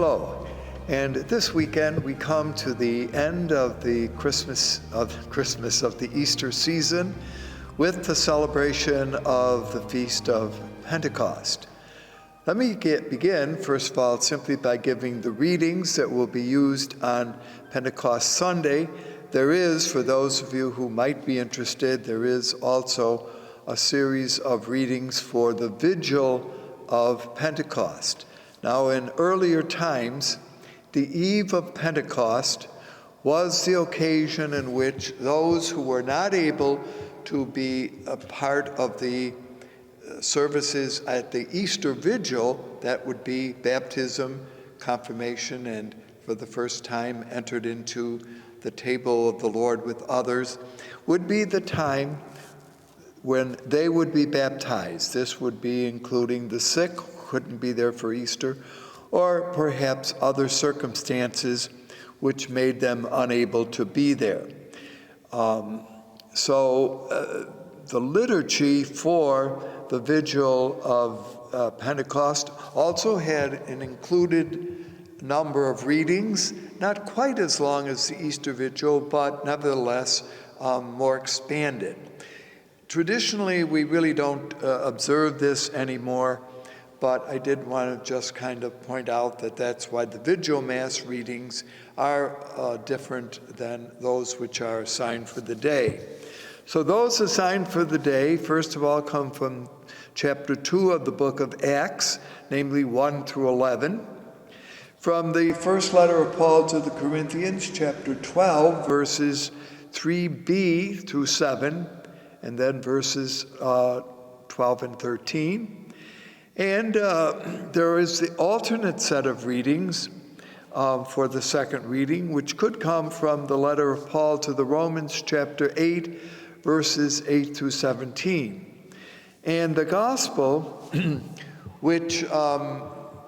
Hello, and this weekend we come to the end of the of the Easter season with the celebration of the Feast of Pentecost. Let me begin, first of all, simply by giving the readings that will be used on Pentecost Sunday. There is, for those of you who might be interested, there is also a series of readings for the Vigil of Pentecost. Now, in earlier times, the eve of Pentecost was the occasion in which those who were not able to be a part of the services at the Easter Vigil, that would be baptism, confirmation, and for the first time entered into the table of the Lord with others, would be the time when they would be baptized. This would be including the sick, couldn't be there for Easter, or perhaps other circumstances which made them unable to be there. So the liturgy for the Vigil of Pentecost also had an included number of readings, not quite as long as the Easter Vigil, but nevertheless more expanded. Traditionally, we really don't observe this anymore, but I did want to just kind of point out that that's why the Vigil Mass readings are different than those which are assigned for the day. So those assigned for the day, first of all, come from chapter 2 of the book of Acts, namely 1 through 11. From the first letter of Paul to the Corinthians, chapter 12, verses 3b through 7, and then verses 12 and 13. And there is the alternate set of readings for the second reading, which could come from the letter of Paul to the Romans, chapter 8, verses 8 through 17. And the gospel, which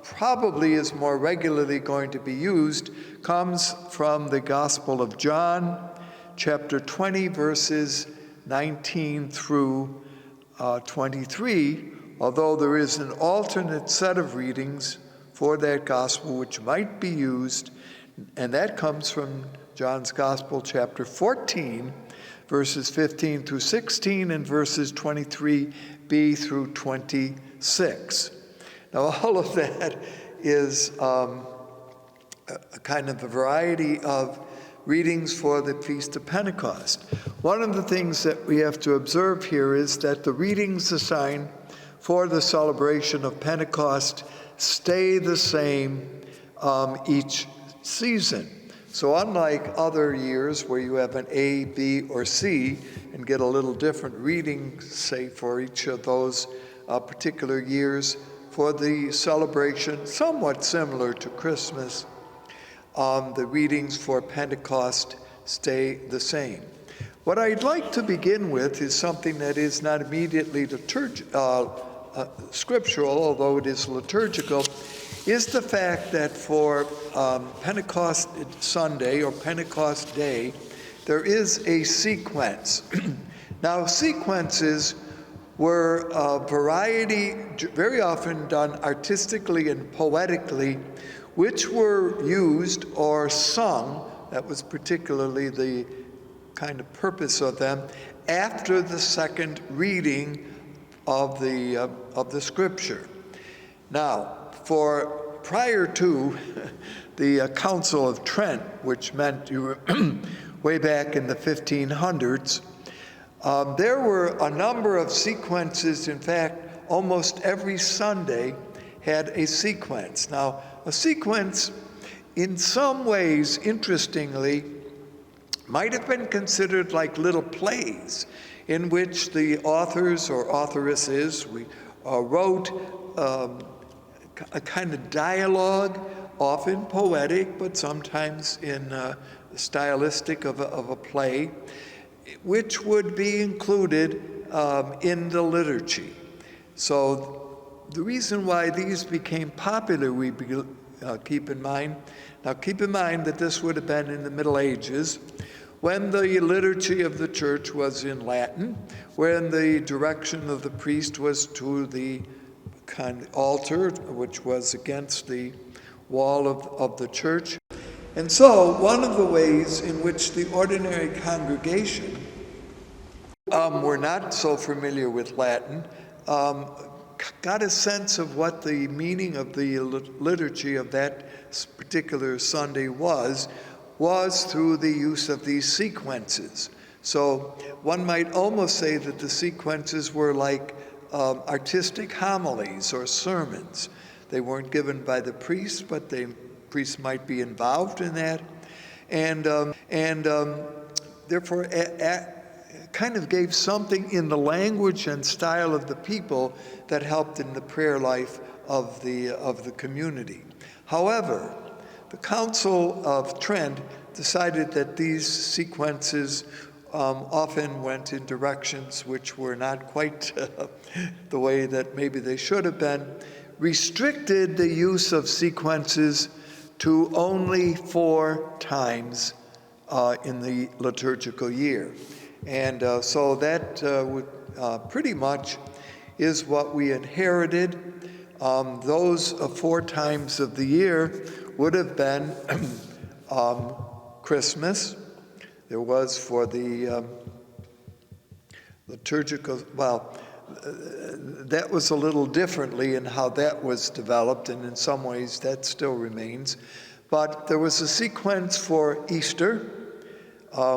probably is more regularly going to be used, comes from the Gospel of John, chapter 20, verses 19 through 23, although there is an alternate set of readings for that gospel which might be used, and that comes from John's Gospel, chapter 14, verses 15 through 16, and verses 23b through 26. Now, all of that is a kind of a variety of readings for the Feast of Pentecost. One of the things that we have to observe here is that the readings assigned for the celebration of Pentecost stay the same each season. So unlike other years where you have an A, B, or C and get a little different reading, say, for each of those particular years, for the celebration, somewhat similar to Christmas, the readings for Pentecost stay the same. What I'd like to begin with is something that is not immediately scriptural, although it is liturgical, is the fact that for Pentecost Sunday or Pentecost Day, there is a sequence. Now, sequences were a variety, very often done artistically and poetically, which were used or sung, that was particularly the kind of purpose of them, after the second reading of the scripture. Now, for prior to the Council of Trent, which meant you were way back in the 1500s, there were a number of sequences. In fact, almost every Sunday had a sequence. Now, a sequence, in some ways, interestingly, might have been considered like little plays in which the authors or authoresses wrote a kind of dialogue, often poetic, but sometimes in stylistic of a play, which would be included in the liturgy. So the reason why these became popular, keep in mind that this would have been in the Middle Ages, when the liturgy of the church was in Latin, when the direction of the priest was to the kind of altar, which was against the wall of the church. And so one of the ways in which the ordinary congregation were not so familiar with Latin, got a sense of what the meaning of the liturgy of that particular Sunday was through the use of these sequences. So one might almost say that the sequences were like artistic homilies or sermons. They weren't given by the priest, but the priests might be involved in that, and therefore kind of gave something in the language and style of the people that helped in the prayer life of the community. However, the Council of Trent decided that these sequences often went in directions which were not quite the way that maybe they should have been, restricted the use of sequences to only 4 times in the liturgical year. And so that pretty much is what we inherited. Those 4 times of the year would have been Christmas. There was for the liturgical, that was a little differently in how that was developed, and in some ways that still remains. But there was a sequence for Easter,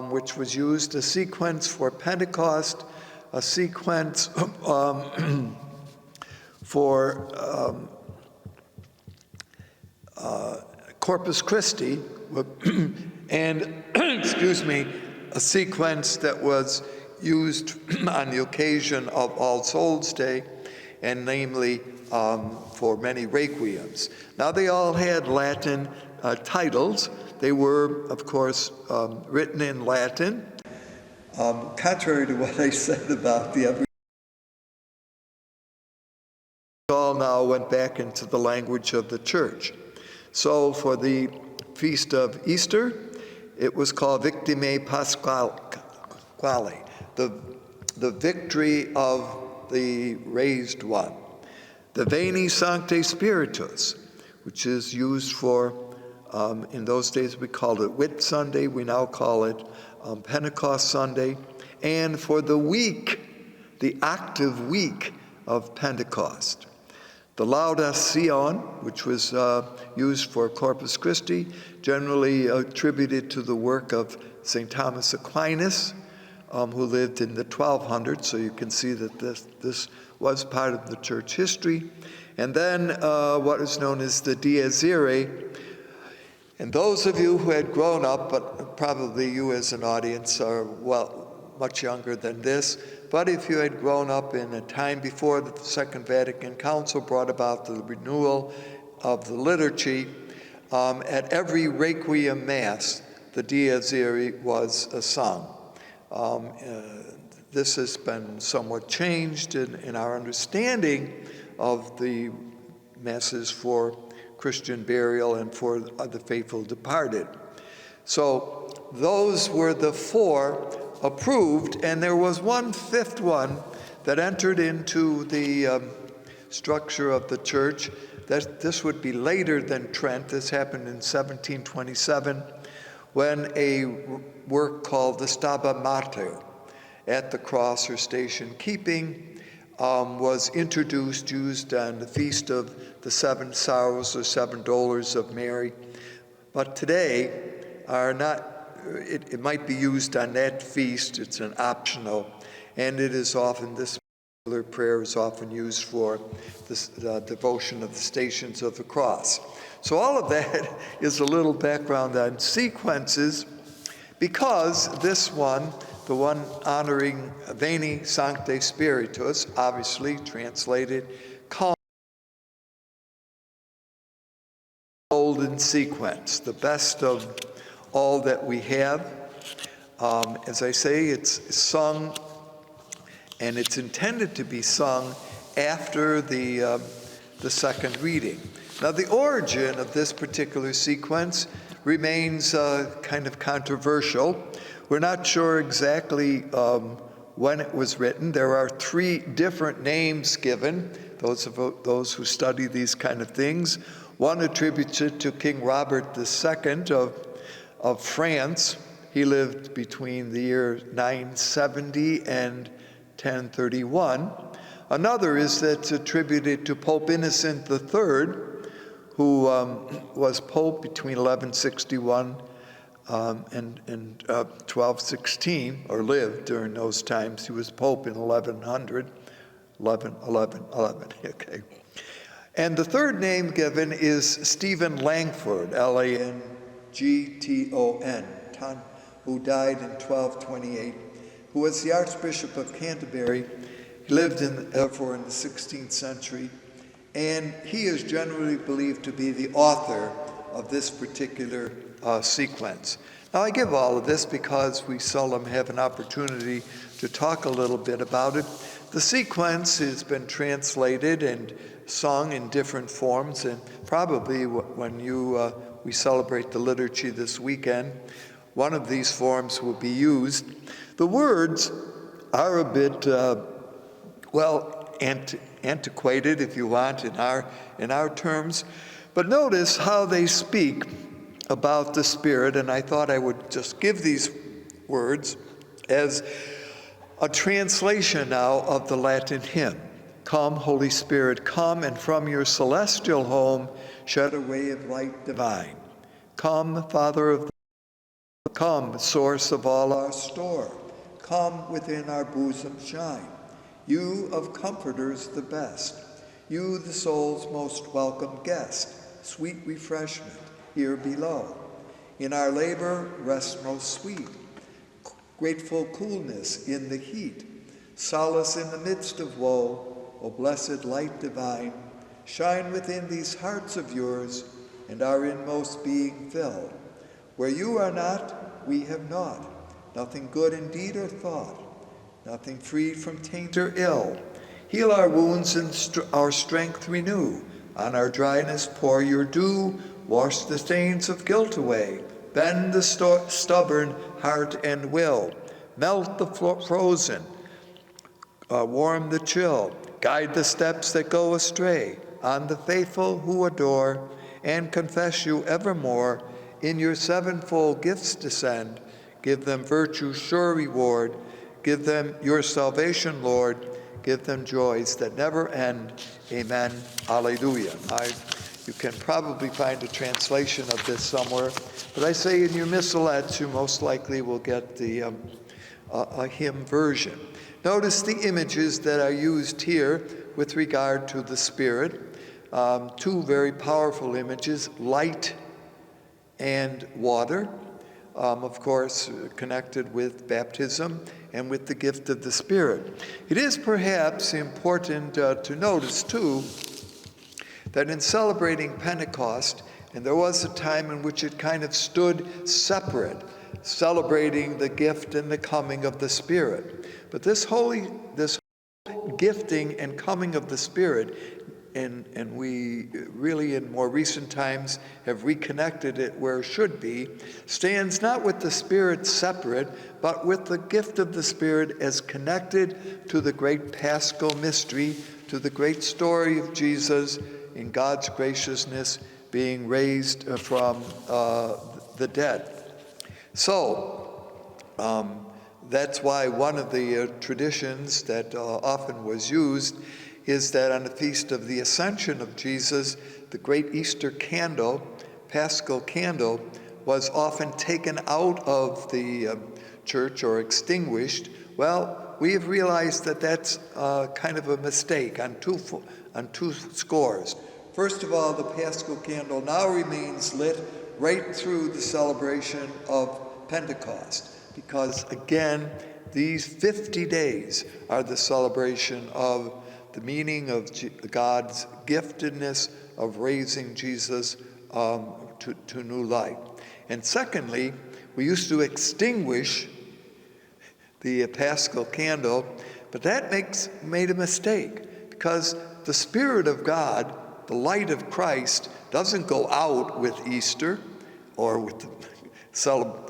which was used, a sequence for Pentecost, a sequence for Corpus Christi, and excuse me, a sequence that was used on the occasion of All Souls Day, and namely for many requiems. Now they all had Latin titles. They were, of course, written in Latin. Contrary to what I said about the other, all now went back into the language of the church. So for the feast of Easter, it was called Victime Pasquale, the victory of the raised one. The Veni Sancte Spiritus, which is used for, in those days we called it Whit Sunday, we now call it Pentecost Sunday, and for the week, the active week of Pentecost. The Laudato Sion, which was used for Corpus Christi, generally attributed to the work of St. Thomas Aquinas, who lived in the 1200s, so you can see that this was part of the church history. And then what is known as the Dies Irae. And those of you who had grown up, but probably you as an audience are, much younger than this, but if you had grown up in a time before the Second Vatican Council brought about the renewal of the liturgy, at every Requiem Mass, the Dies Irae was sung. This has been somewhat changed in our understanding of the Masses for Christian burial and for the faithful departed. So those were the 4 approved, and there was one 5th one that entered into the structure of the church. This would be later than Trent. This happened in 1727 when a work called the Stabat Mater, at the cross or station keeping, was introduced, used on the feast of the 7 Sorrows or 7 Dolors of Mary, but today are not. It might be used on that feast. It's an optional, and it is often, this particular prayer is often used for the devotion of the Stations of the Cross. So all of that is a little background on sequences, because this one, the one honoring Veni Sancte Spiritus, obviously translated, golden sequence, the best of all that we have. As I say, it's sung, and it's intended to be sung after the second reading. Now, the origin of this particular sequence remains kind of controversial. We're not sure exactly when it was written. There are 3 different names given, those who study these kind of things. One attributed to King Robert II of France. He lived between the year 970 and 1031. Another is that's attributed to Pope Innocent III, who was Pope between 1161 and 1216, or lived during those times. He was Pope in 1100, 11, okay. And the third name given is Stephen Langford, Langton, who died in 1228, who was the Archbishop of Canterbury. He lived in the 16th century, and he is generally believed to be the author of this particular sequence. Now, I give all of this because we seldom have an opportunity to talk a little bit about it. The sequence has been translated and sung in different forms, and probably when we celebrate the liturgy this weekend, one of these forms will be used. The words are a bit, antiquated, if you want, in our terms, but notice how they speak about the Spirit, and I thought I would just give these words as a translation now of the Latin hymn. Come, Holy Spirit, come, and from your celestial home shed a ray of light divine. Come, Father of the come, source of all our store. Come, within our bosom shine. You of comforters the best. You the soul's most welcome guest. Sweet refreshment here below. In our labor, rest most sweet. Grateful coolness in the heat. Solace in the midst of woe. O blessed light divine, shine within these hearts of yours, and our inmost being fill. Where you are not, we have naught, nothing good in deed or thought, nothing freed from taint or ill. Heal our wounds and our strength renew. On our dryness pour your dew, wash the stains of guilt away. Bend the stubborn heart and will. Melt the frozen, warm the chill. Guide the steps that go astray. On the faithful who adore and confess you evermore. In your sevenfold gifts descend. Give them virtue's sure reward. Give them your salvation, Lord. Give them joys that never end. Amen. Alleluia. You can probably find a translation of this somewhere, but I say in your missalettes, you most likely will get the a hymn version. Notice the images that are used here with regard to the Spirit. Two very powerful images, light and water, of course, connected with baptism and with the gift of the Spirit. It is perhaps important to notice, too, that in celebrating Pentecost, and there was a time in which it kind of stood separate, celebrating the gift and the coming of the Spirit. But this gifting and coming of the Spirit, and we really in more recent times have reconnected it where it should be, stands not with the Spirit separate, but with the gift of the Spirit as connected to the great Paschal mystery, to the great story of Jesus in God's graciousness being raised from the dead. So, that's why one of the traditions that often was used is that on the Feast of the Ascension of Jesus, the great Easter candle, Paschal candle, was often taken out of the church or extinguished. Well, we have realized that that's kind of a mistake on two scores. First of all, the Paschal candle now remains lit right through the celebration of Pentecost, because again, these 50 days are the celebration of the meaning of God's giftedness of raising Jesus to new life. And secondly, we used to extinguish the Paschal candle, but that made a mistake, because the Spirit of God, the light of Christ, doesn't go out with Easter or with the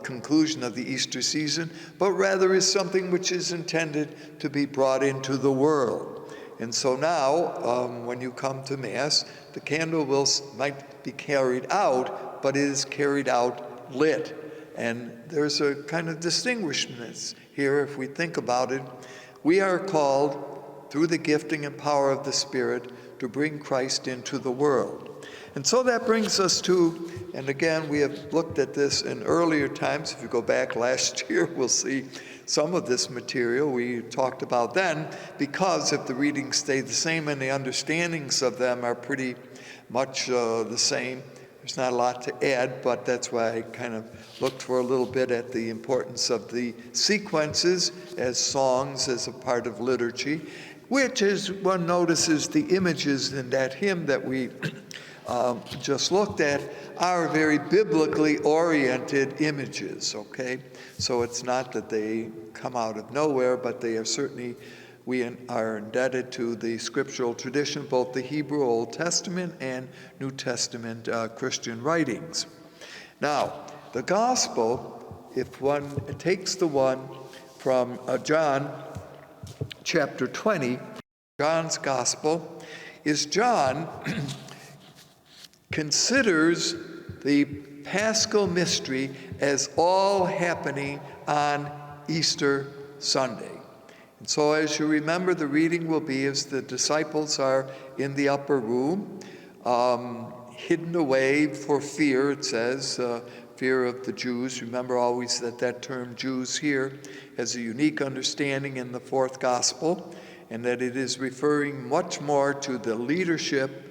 conclusion of the Easter season, but rather is something which is intended to be brought into the world. And so now, when you come to Mass, the candle might be carried out, but it is carried out lit. And there's a kind of distinguishedness here if we think about it. We are called, through the gifting and power of the Spirit, to bring Christ into the world. And so that brings us to, and again, we have looked at this in earlier times. If you go back last year, we'll see some of this material we talked about then, because if the readings stay the same and the understandings of them are pretty much the same, there's not a lot to add, but that's why I kind of looked for a little bit at the importance of the sequences as songs, as a part of liturgy, which, as one notices, the images in that hymn that we just looked at are very biblically oriented images, okay? So it's not that they come out of nowhere, but they are certainly, we are indebted to the scriptural tradition, both the Hebrew Old Testament and New Testament Christian writings. Now, the gospel, if one takes the one from John chapter 20, John's gospel, is John considers the Paschal mystery as all happening on Easter Sunday. And so as you remember, the reading will be as the disciples are in the upper room, hidden away for fear, it says, fear of the Jews. Remember always that term Jews here has a unique understanding in the fourth gospel, and that it is referring much more to the leadership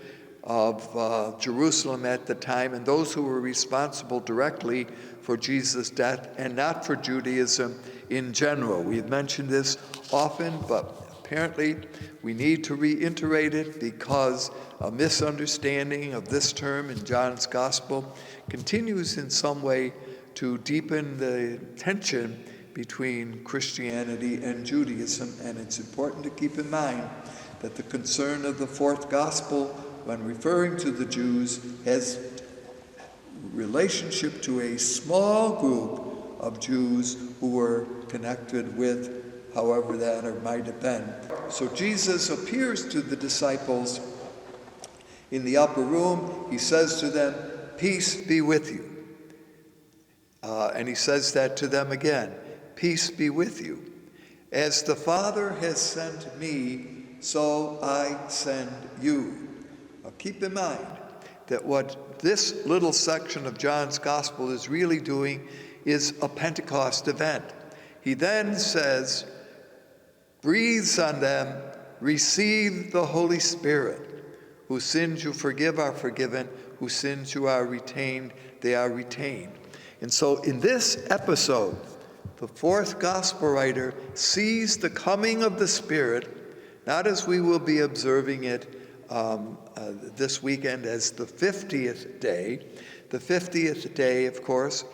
of Jerusalem at the time and those who were responsible directly for Jesus' death and not for Judaism in general. We've mentioned this often, but apparently we need to reiterate it because a misunderstanding of this term in John's Gospel continues in some way to deepen the tension between Christianity and Judaism, and it's important to keep in mind that the concern of the fourth Gospel when referring to the Jews has relationship to a small group of Jews who were connected with however that might have been. So Jesus appears to the disciples in the upper room. He says to them, "Peace be with you." And he says that to them again, "Peace be with you. As the Father has sent me, so I send you." Now keep in mind that what this little section of John's Gospel is really doing is a Pentecost event. He then says, breathes on them, "Receive the Holy Spirit. Whose sins you forgive are forgiven, whose sins you are retained, they are retained." And so in this episode, the fourth gospel writer sees the coming of the Spirit, not as we will be observing it this weekend as the 50th day. The 50th day, of course,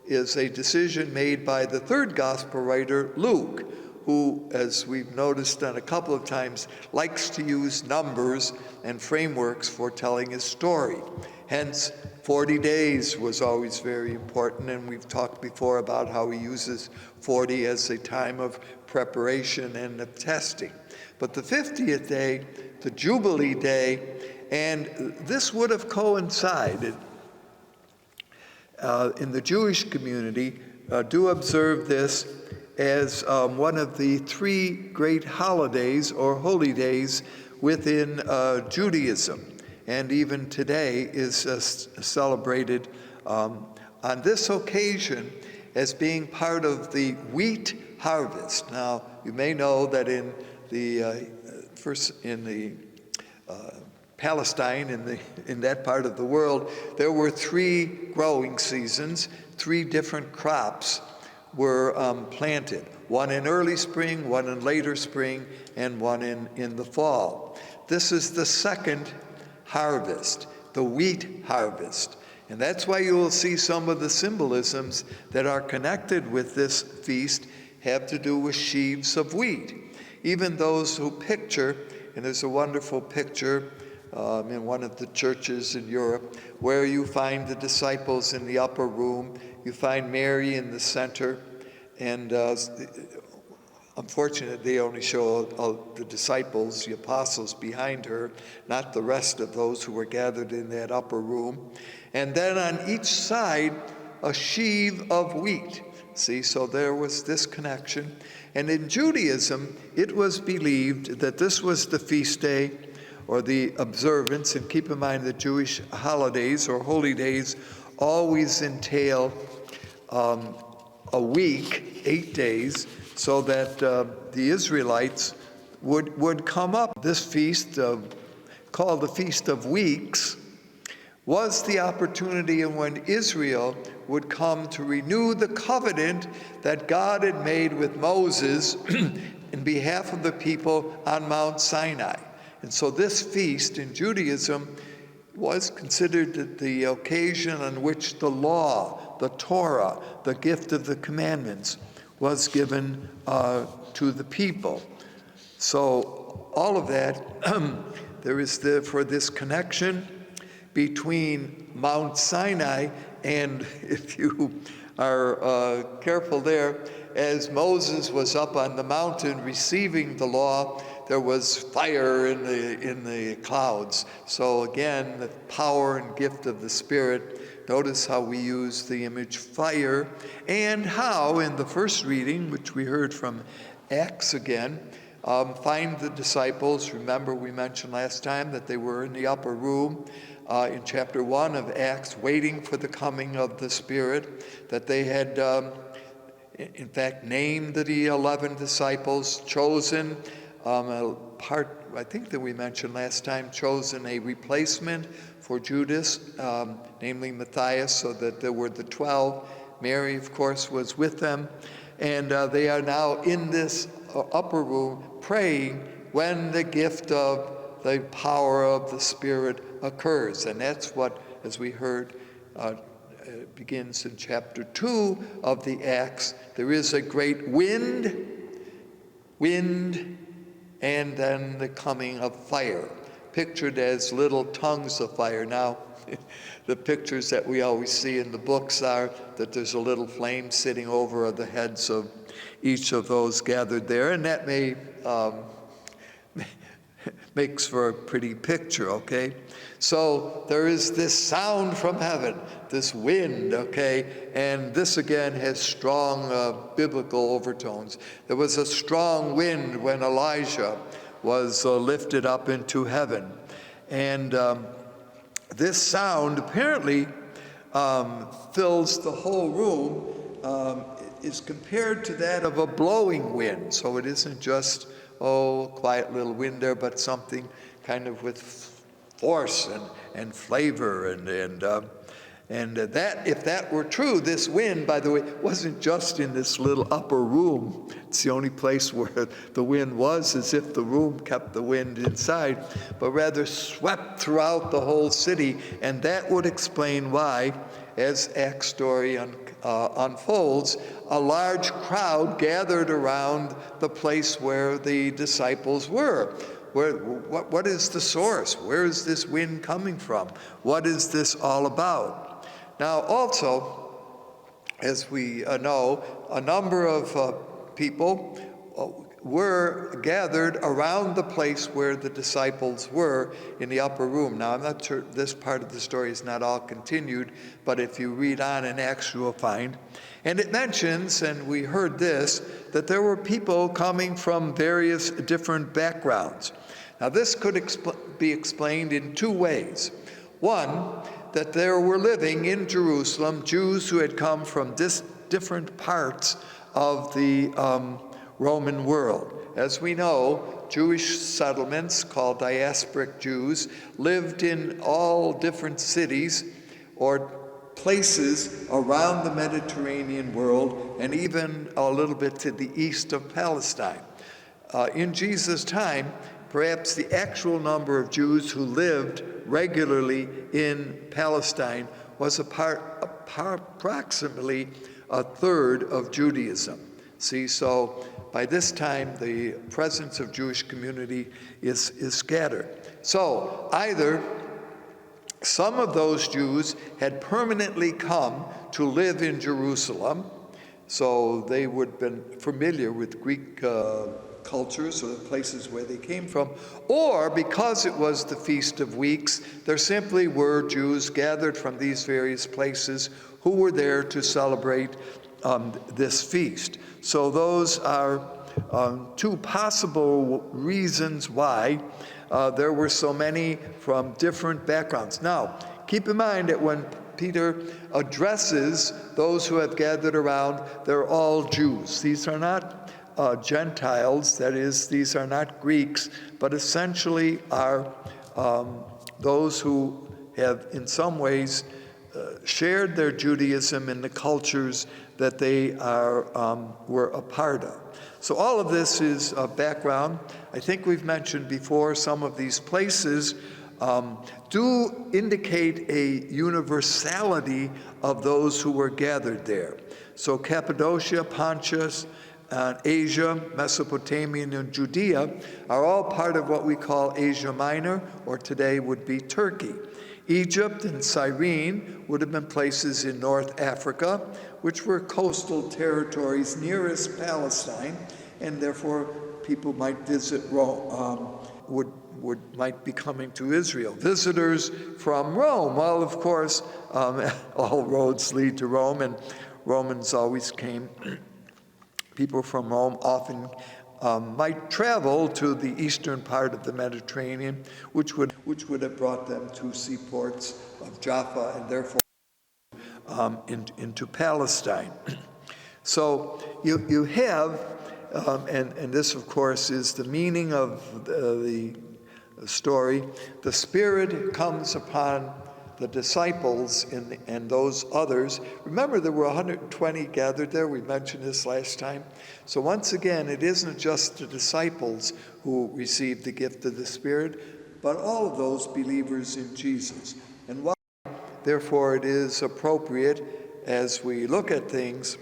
is a decision made by the third gospel writer, Luke, who, as we've noticed on a couple of times, likes to use numbers and frameworks for telling his story. Hence, 40 days was always very important, and we've talked before about how he uses 40 as a time of preparation and of testing. But the 50th day, the Jubilee day, and this would have coincided in the Jewish community, do observe this as one of the three great holidays or holy days within Judaism, and even today is celebrated on this occasion as being part of the wheat harvest. Now, you may know that in the Palestine, in that part of the world, there were three growing seasons. Three different crops were planted. One in early spring, one in later spring, and one in the fall. This is the second harvest, the wheat harvest. And that's why you will see some of the symbolisms that are connected with this feast have to do with sheaves of wheat. Even those who picture, and there's a wonderful picture in one of the churches in Europe, where you find the disciples in the upper room, you find Mary in the center, and Unfortunately, they only show the disciples, the apostles behind her, not the rest of those who were gathered in that upper room. And then on each side, a sheaf of wheat. See, so there was this connection. And in Judaism, it was believed that this was the feast day or the observance. And keep in mind that Jewish holidays or holy days always entail a week, 8 days, so that the Israelites would come up. This feast, called the Feast of Weeks, was the opportunity in when Israel would come to renew the covenant that God had made with Moses in behalf of the people on Mount Sinai. And so this feast in Judaism was considered the occasion on which the law, the Torah, the gift of the commandments, was given to the people. So all of that, there is therefore this connection between Mount Sinai and, if you are careful there, as Moses was up on the mountain receiving the law, there was fire in the clouds. So again, the power and gift of the Spirit. Notice how we use the image fire, and how in the first reading, which we heard from Acts again, find the disciples. Remember, we mentioned last time that they were in the upper room in chapter 1 of Acts, waiting for the coming of the Spirit, that they had, in fact, named the 11 disciples, chosen I think that we mentioned last time, chosen a replacement for Judas, namely Matthias, so that there were the 12. Mary, of course, was with them. And they are now in this upper room praying when the gift of the power of the Spirit occurs. And that's what, as we heard, begins in chapter 2 of the Acts. There is a great wind, and then the coming of fire, pictured as little tongues of fire. Now, the pictures that we always see in the books are that there's a little flame sitting over the heads of each of those gathered there, and that makes for a pretty picture, okay? So there is this sound from heaven, this wind, okay? And this again has strong biblical overtones. There was a strong wind when Elijah was lifted up into heaven. And this sound apparently fills the whole room, is compared to that of a blowing wind. So it isn't just, quiet little wind there, but something kind of with force and flavor. And that, if that were true, this wind, by the way, wasn't just in this little upper room. It's the only place where the wind was, as if the room kept the wind inside, but rather swept throughout the whole city. And that would explain why, as Acts story unfolds, a large crowd gathered around the place where the disciples were. What is the source? Where is this wind coming from? What is this all about? Now, also, as we know, a number of people were gathered around the place where the disciples were in the upper room. Now, I'm not sure, this part of the story is not all continued, but if you read on in Acts, you will find. And it mentions, and we heard this, that there were people coming from various different backgrounds. Now, this could be explained in two ways. One, that there were living in Jerusalem Jews who had come from different parts of the Roman world. As we know, Jewish settlements called diasporic Jews lived in all different cities or places around the Mediterranean world, and even a little bit to the east of Palestine. In Jesus' time, perhaps the actual number of Jews who lived regularly in Palestine was approximately a third of Judaism. See, so by this time, the presence of Jewish community is scattered. So either some of those Jews had permanently come to live in Jerusalem, So they would have been familiar with Greek cultures or the places where they came from, or because it was the Feast of Weeks, there simply were Jews gathered from these various places who were there to celebrate this feast. So those are two possible reasons why there were so many from different backgrounds. Now, keep in mind that when Peter addresses those who have gathered around, they're all Jews. These are not Gentiles, that is, these are not Greeks, but essentially are those who have in some ways shared their Judaism in the cultures that they were a part of. So all of this is background. I think we've mentioned before some of these places do indicate a universality of those who were gathered there. So Cappadocia, Pontus, Asia, Mesopotamia, and Judea are all part of what we call Asia Minor, or today would be Turkey. Egypt and Cyrene would have been places in North Africa, which were coastal territories nearest Palestine, and therefore people might visit Rome, might be coming to Israel. Visitors from Rome, well, of course, all roads lead to Rome, and Romans always came. People from Rome often might travel to the eastern part of the Mediterranean, which would have brought them to seaports of Jaffa and therefore into Palestine. So you have, and this of course is the meaning of the story, the Spirit comes upon the disciples and those others. Remember, there were 120 gathered there. We mentioned this last time. So once again, it isn't just the disciples who received the gift of the Spirit, but all of those believers in Jesus. And why, therefore, it is appropriate as we look at things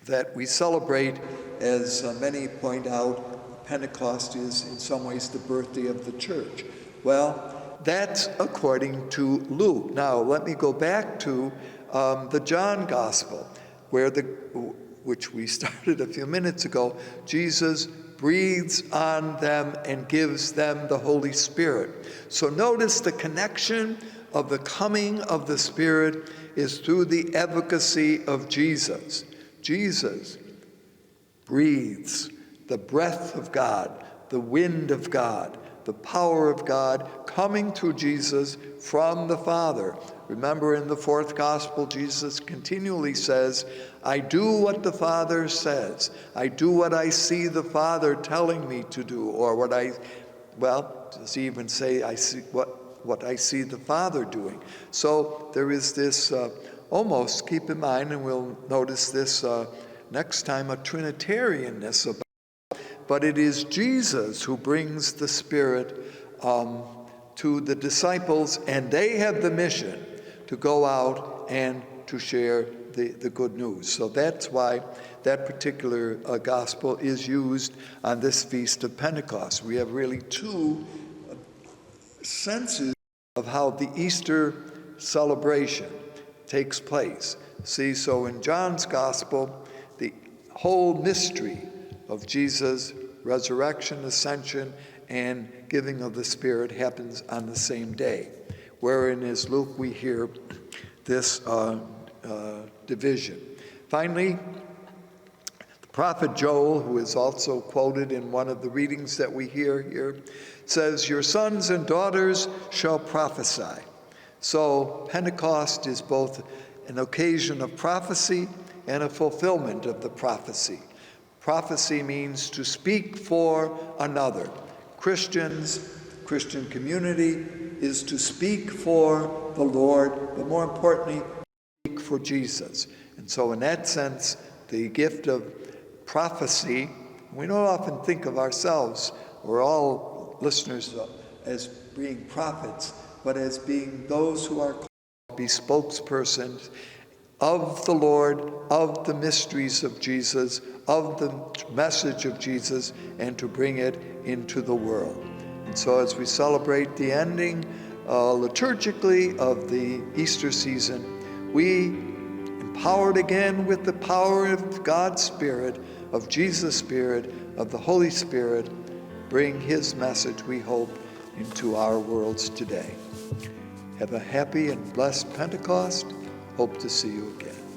that we celebrate, as many point out, Pentecost is in some ways the birthday of the church. Well, that's according to Luke. Now, let me go back to the John Gospel, which we started a few minutes ago. Jesus breathes on them and gives them the Holy Spirit. So notice the connection of the coming of the Spirit is through the efficacy of Jesus. Jesus breathes the breath of God, the wind of God, the power of God coming through Jesus from the Father. Remember, in the fourth gospel, Jesus continually says, I do what the Father says. I do what I see the Father telling me to do, or does he even say, I see what I see the Father doing? So there is this almost, keep in mind, and we'll notice this next time, a Trinitarianness about. But it is Jesus who brings the Spirit to the disciples, and they have the mission to go out and to share the good news. So that's why that particular gospel is used on this Feast of Pentecost. We have really two senses of how the Easter celebration takes place. See, so in John's gospel, the whole mystery of Jesus' resurrection, ascension, and giving of the Spirit happens on the same day. Wherein, as Luke, we hear this division. Finally, the prophet Joel, who is also quoted in one of the readings that we hear here, says, your sons and daughters shall prophesy. So Pentecost is both an occasion of prophecy and a fulfillment of the prophecy. Prophecy means to speak for another. Christian community is to speak for the Lord, but more importantly, speak for Jesus. And so in that sense, the gift of prophecy, we don't often think of ourselves, we're all listeners, as being prophets, but as being those who are called to be spokespersons of the Lord, of the mysteries of Jesus, of the message of Jesus, and to bring it into the world. And so as we celebrate the ending liturgically of the Easter season, we, in empowered again with the power of God's Spirit, of Jesus' Spirit, of the Holy Spirit, bring his message, we hope, into our worlds today. Have a happy and blessed Pentecost. Hope to see you again.